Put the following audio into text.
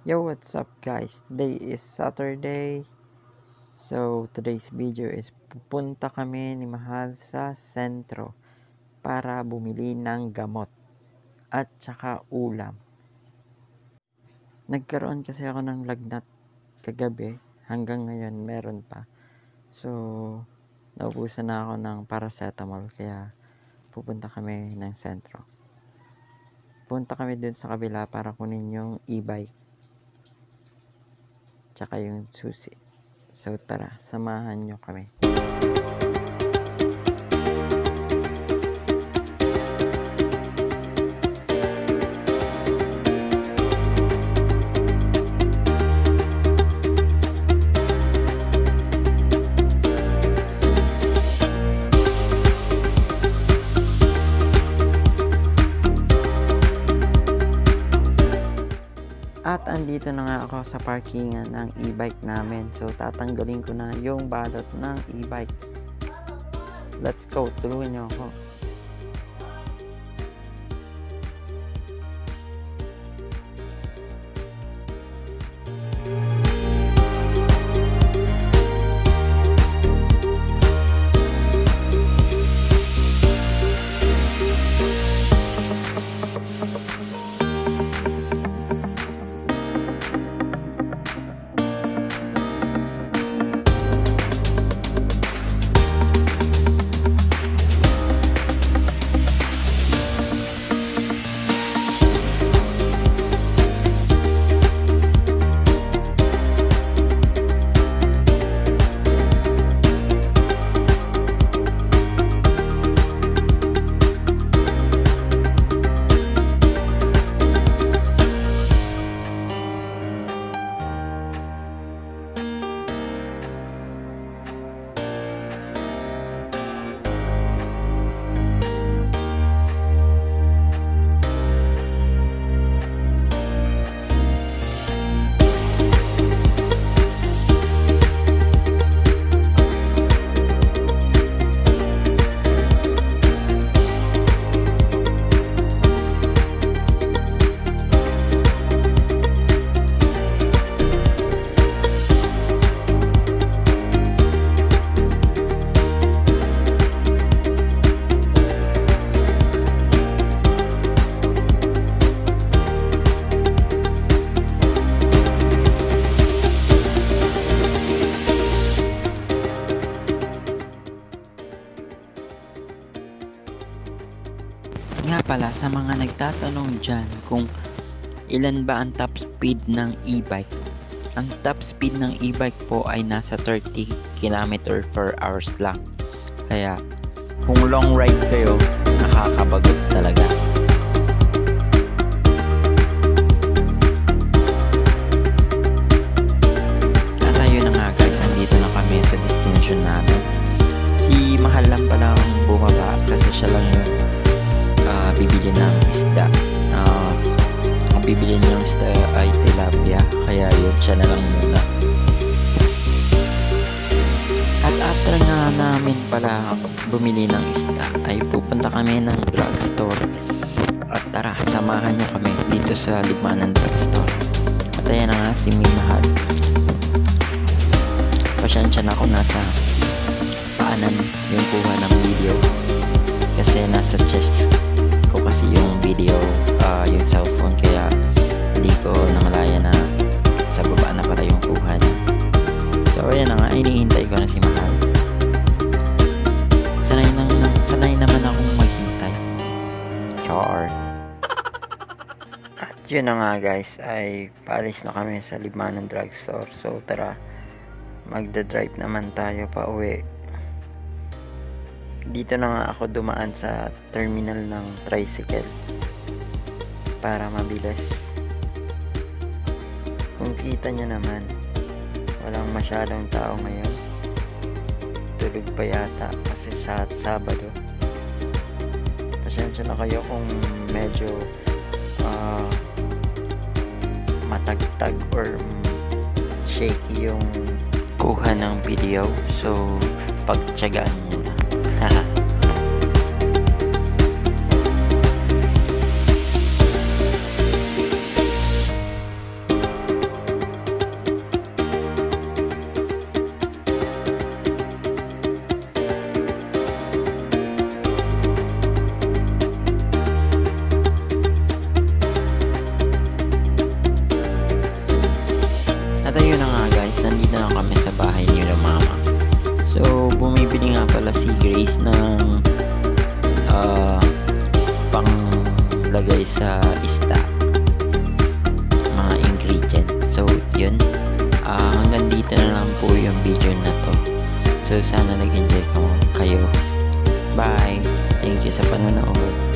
Yo, what's up guys? Today is Saturday. So, today's video is pupunta kami ni Mahal sa sentro para bumili ng gamot at saka ulam. Nagkaroon kasi ako ng lagnat kagabi, hanggang ngayon meron pa. So, naubusan na ako ng paracetamol kaya pupunta kami ng sentro. Punta kami dun sa kabila para kunin yung e-bike tsaka yung susi. So tara, samahan nyo kami. At andito na nga ako sa parkingan ng e-bike namin. So tatanggalin ko na yung balot ng e-bike. Let's go, tulungan nyo ako. Nga pala, sa mga nagtatanong dyan kung ilan ba ang top speed ng e-bike. Ang top speed ng e-bike po ay nasa 30 km per hours lang. Kaya kung long ride kayo, nakakabagot talaga. At ayun na nga guys, andito na kami sa destination namin. Si Mahal lang pala ang bumaba kasi siya lang yung bibili ng isda. Ang bibili niyang isda ay tilapia, kaya yun, siya na lang muna. At after nga namin pala bumili ng isda ay pupunta kami ng drugstore. At tara, samahan niyo kami dito sa Libmanan Drugstore. At ayan na nga si Mahal. Pasensya na kung nasa paanan yung kuha ng video kasi nasa chest ko kasi yung video, yung cellphone, kaya hindi ko namalaya na sa baba na pala yung kuha niya. So ayan na nga, inihintay ko na si Mahal. Sanay naman akong maghintay. Char. At yun na nga guys, ay paalis na kami sa Libmanan Drugstore. So tara, magdadrive naman tayo pa uwi. Dito na nga ako dumaan sa terminal ng tricycle para mabilis. Kung kita nyo naman, walang masyadong tao ngayon. Tulog pa yata kasi sa Sabado. Pasensya na kayo kung medyo matagtag or shaky yung kuha ng video. So pagtyagaan nyo na. pala si Grace ng panglagay sa isda, mga ingredients. So yun, hanggang dito na lang po yung video na to. So sana nag-enjoy kayo. Bye! Thank you sa panonood.